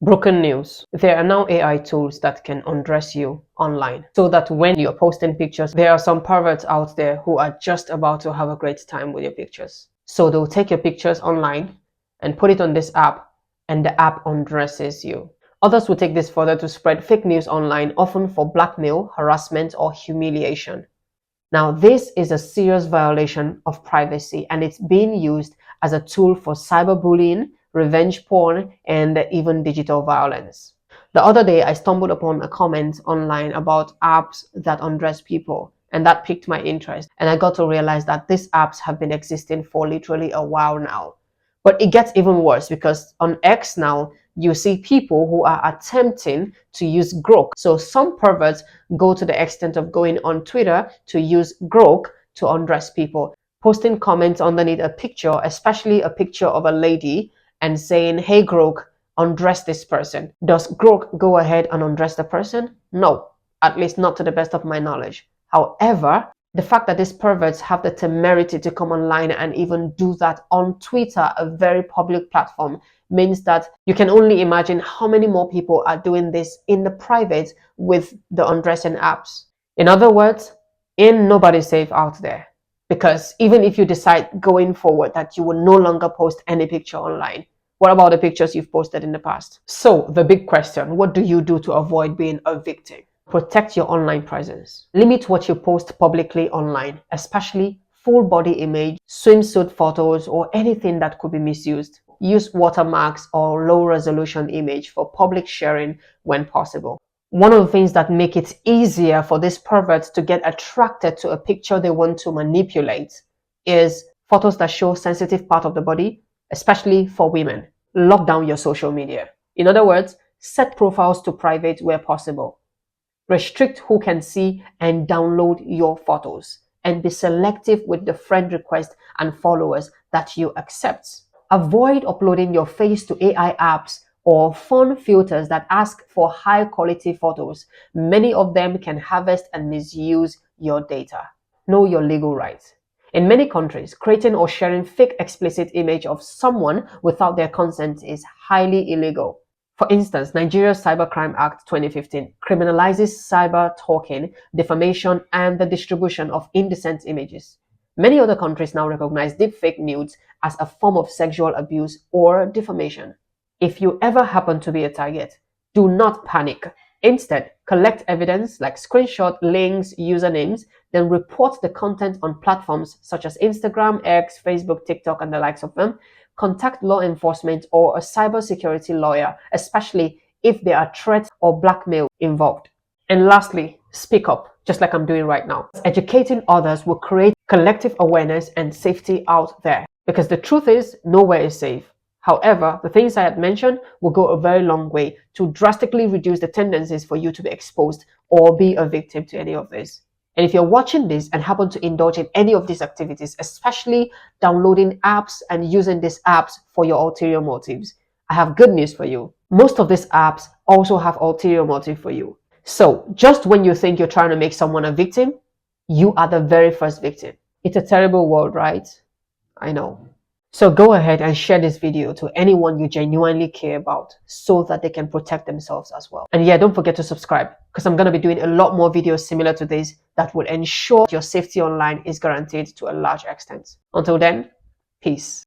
Broken news. There are now AI tools that can undress you online so that when you're posting pictures, there are some perverts out there who are just about to have a great time with your pictures. So they'll take your pictures online and put it on this app, and the app undresses you. Others will take this further to spread fake news online, often for blackmail, harassment, or humiliation. Now, this is a serious violation of privacy, and it's being used as a tool for cyberbullying, revenge porn, and even digital violence. The other day, I stumbled upon a comment online about apps that undress people, and that piqued my interest. And I got to realize that these apps have been existing for literally a while now. But it gets even worse because on X now, you see people who are attempting to use grok. So some perverts go to the extent of going on Twitter to use grok to undress people, posting comments underneath a picture, especially a picture of a lady, and saying, "Hey grok, undress this person." Does grok go ahead and undress the person? No, at least not to the best of my knowledge. However, the fact that these perverts have the temerity to come online and even do that on Twitter, a very public platform, means that you can only imagine how many more people are doing this in the private with the undressing apps. In other words, ain't nobody safe out there. Because even if you decide going forward that you will no longer post any picture online, what about the pictures you've posted in the past? So the big question, what do you do to avoid being a victim? Protect your online presence. Limit what you post publicly online, especially full body image, swimsuit photos, or anything that could be misused. Use watermarks or low resolution image for public sharing when possible. One of the things that make it easier for these perverts to get attracted to a picture they want to manipulate is photos that show sensitive part of the body, especially for women. Lock down your social media. In other words, set profiles to private where possible. Restrict who can see and download your photos, and be selective with the friend requests and followers that you accept. Avoid uploading your face to AI apps or phone filters that ask for high quality photos. Many of them can harvest and misuse your data. Know your legal rights. In many countries, creating or sharing fake explicit image of someone without their consent is highly illegal. For instance, Nigeria's Cybercrime Act 2015 criminalizes cyber talking, defamation, and the distribution of indecent images. Many other countries now recognize deepfake nudes as a form of sexual abuse or defamation. If you ever happen to be a target, do not panic. Instead, collect evidence like screenshot, links, usernames, then report the content on platforms such as Instagram, X, Facebook, TikTok, and the likes of them. Contact law enforcement or a cybersecurity lawyer, especially if there are threats or blackmail involved. And lastly, speak up, just like I'm doing right now. Educating others will create collective awareness and safety out there. Because the truth is, nowhere is safe. However, the things I had mentioned will go a very long way to drastically reduce the tendencies for you to be exposed or be a victim to any of this. And if you're watching this and happen to indulge in any of these activities, especially downloading apps and using these apps for your ulterior motives, I have good news for you. Most of these apps also have ulterior motive for you. So just when you think you're trying to make someone a victim, you are the very first victim. It's a terrible world, right? I know. So go ahead and share this video to anyone you genuinely care about so that they can protect themselves as well. And yeah, don't forget to subscribe because I'm going to be doing a lot more videos similar to this that will ensure your safety online is guaranteed to a large extent. Until then, peace.